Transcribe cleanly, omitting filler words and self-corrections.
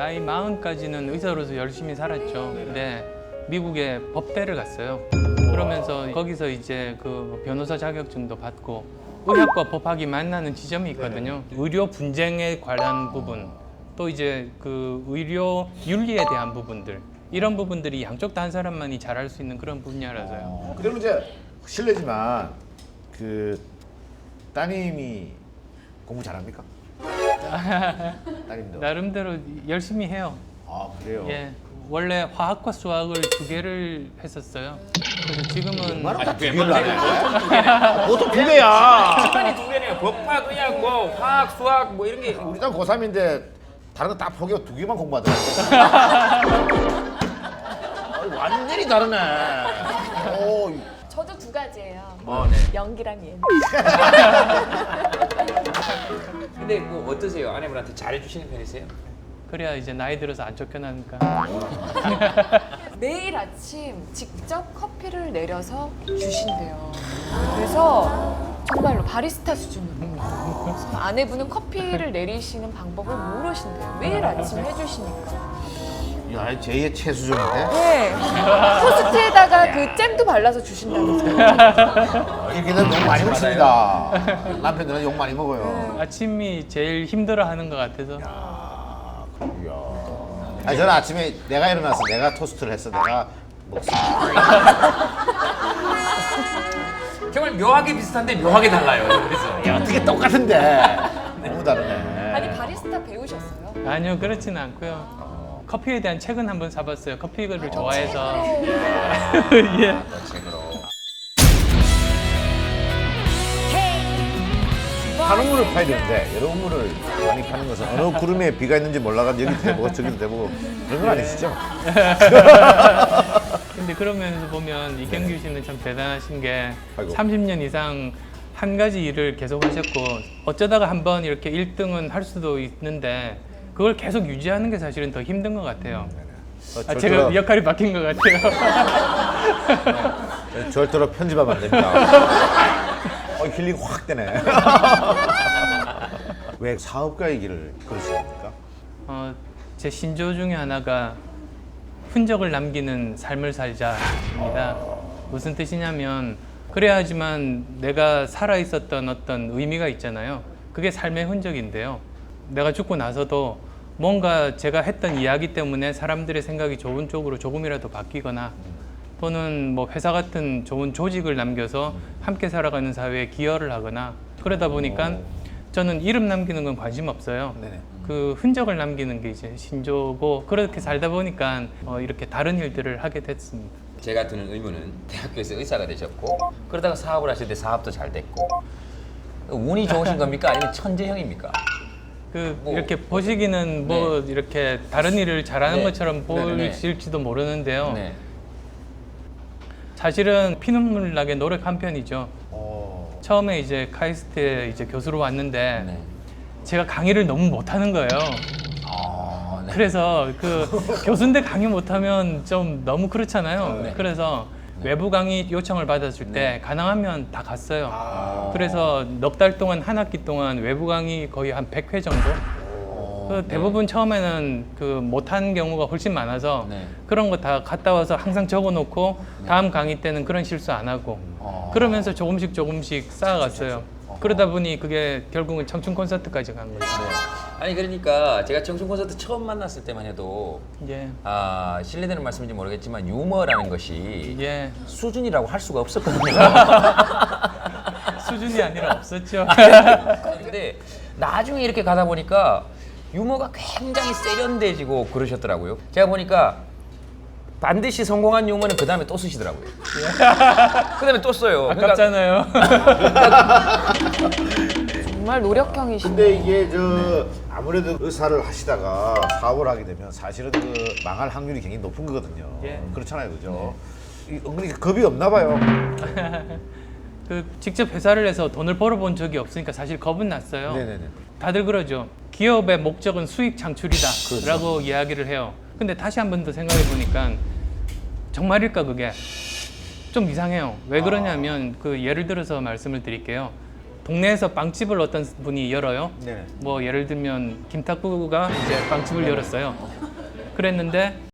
나이 40까지는 의사로서 열심히 살았죠. 근데 미국에 법대를 갔어요. 그러면서 거기서 이제 그 변호사 자격증도 받고 의학과 법학이 만나는 지점이 있거든요. 의료 분쟁에 관한 부분, 또 이제 그 의료 윤리에 대한 부분들, 이런 부분들이 양쪽 다 한 사람만이 잘할 수 있는 그런 분야라서요. 그러면 이제 실례지만 그 따님이 공부 잘합니까? 따님도. 나름대로 열심히 해요. 아 그래요? 예, 원래 화학과 수학을 2개를 했었어요. 그래서 지금은 얼마나 두 개를 안 해? 보통 2개야. 시간이 2개네요. 법학, 의학, 뭐 화학, 수학 뭐 이런 게. 우리 딸 고3인데 다른 거 다 포기하고 2개만 공부하더라고. 완전히 다르네. 오, 저도 2가지예요. 네. 연기랑 예능. 근데 뭐 어떠세요? 아내분한테 잘해주시는 편이세요? 그래야 이제 나이 들어서 안 쫓겨나니까. 매일 아침 직접 커피를 내려서 주신대요. 그래서 정말로 바리스타 수준으로. 그래서 아내분은 커피를 내리시는 방법을 모르신대요. 매일 아침 해주시니까. 야, 제2의 최수종인데? 네. 토스트에다가 그 잼도 발라서 주신다면서요. 이렇게 되면 욕 많이 먹습니다. 남편들은 욕 많이 먹어요. 아침이 제일 힘들어하는 것 같아서. 이야. 아니 저는 아침에 내가 일어나서 내가 토스트를 했어. 내가 먹습니다. 정말 묘하게 비슷한데 묘하게 달라요. 그래서 야, 어떻게 똑같은데? 너무 다르네. 아니 바리스타 배우셨어요? 아니요, 그렇지는 않고요. 커피에 대한 책은 한번 사봤어요. 커피를 좋아해서. 예. 파는 물을 파야 되는데 여러 물을 많이 파는 것은 어느 구름에 비가 있는지 몰라가지고 여기도 대보고 저기도 대보고 그런 건 아니시죠? 근데 그런 면에서 보면 이경규 씨는 참 대단하신 게 아이고. 30년 이상 한 가지 일을 계속 하셨고 어쩌다가 한번 이렇게 1등은 할 수도 있는데 그걸 계속 유지하는 게 사실은 더 힘든 것 같아요. 제가 역할이 바뀐 것 같아요. 절대로 편집하면 안 됩니다. 힐링 확 되네. 왜 사업가의 길을 걸으십니까? 제 신조 중에 하나가 흔적을 남기는 삶을 살자입니다. 무슨 뜻이냐면 그래야지만 내가 살아 있었던 어떤 의미가 있잖아요. 그게 삶의 흔적인데요. 내가 죽고 나서도 뭔가 제가 했던 이야기 때문에 사람들의 생각이 좋은 쪽으로 조금이라도 바뀌거나 또는 뭐 회사 같은 좋은 조직을 남겨서 함께 살아가는 사회에 기여를 하거나 그러다 보니까 저는 이름 남기는 건 관심 없어요. 네네. 그 흔적을 남기는 게 이제 신조고 그렇게 살다 보니까 이렇게 다른 일들을 하게 됐습니다. 제가 드는 의문은 대학교에서 의사가 되셨고 그러다가 사업을 하실 때 사업도 잘 됐고 운이 좋으신 겁니까? 아니면 천재형입니까? 뭐, 이렇게 보시기는 뭐 이렇게 다른 일을 잘하는 네. 것처럼 네네네. 보일지도 모르는데요. 네. 사실은 피눈물 나게 노력한 편이죠. 처음에 이제 카이스트에 이제 교수로 왔는데 네. 제가 강의를 너무 못하는 거예요. 네. 그래서 그 교수인데 강의 못하면 좀 너무 그렇잖아요. 네. 그래서 외부 강의 요청을 받았을 때 가능하면 다 갔어요. 그래서 넉 달 동안 한 학기 동안 외부 강의 거의 한 100회 정도? 그 대부분 처음에는 그 못한 경우가 훨씬 많아서 네. 그런 거 다 갔다 와서 항상 적어놓고 다음 강의 때는 그런 실수 안 하고 그러면서 조금씩 쌓아갔어요. 그러다 보니 그게 결국은 청춘 콘서트까지 간 거죠. 아니 그러니까 제가 청춘 콘서트 처음 만났을 때만 해도 예, 실례되는 말씀인지 모르겠지만 유머라는 것이 예. 수준이라고 할 수가 없었거든요. 수준이 아니라 없었죠. 근데 나중에 이렇게 가다 보니까 유머가 굉장히 세련돼지고 그러셨더라고요. 제가 보니까 반드시 성공한 유머는 그 다음에 또 쓰시더라고요. 그 다음에 또 써요. 아깝잖아요. 정말 노력형이시네요. 근데 이게 아무래도 의사를 하시다가 사업을 하게 되면 사실은 그 망할 확률이 굉장히 높은 거거든요. 예. 그렇잖아요, 그죠? 은근히 겁이 없나 봐요. 직접 회사를 해서 돈을 벌어본 적이 없으니까 사실 겁은 났어요. 네네네. 다들 그러죠. 기업의 목적은 수익 창출이다 라고 이야기를 해요. 근데 다시 한 번 더 생각해 보니까 정말일까 그게 좀 이상해요. 왜 그러냐면 예를 들어서 말씀을 드릴게요. 동네에서 빵집을 어떤 분이 열어요. 네. 뭐 예를 들면 김탁구가 이제 빵집을 열었어요. 그랬는데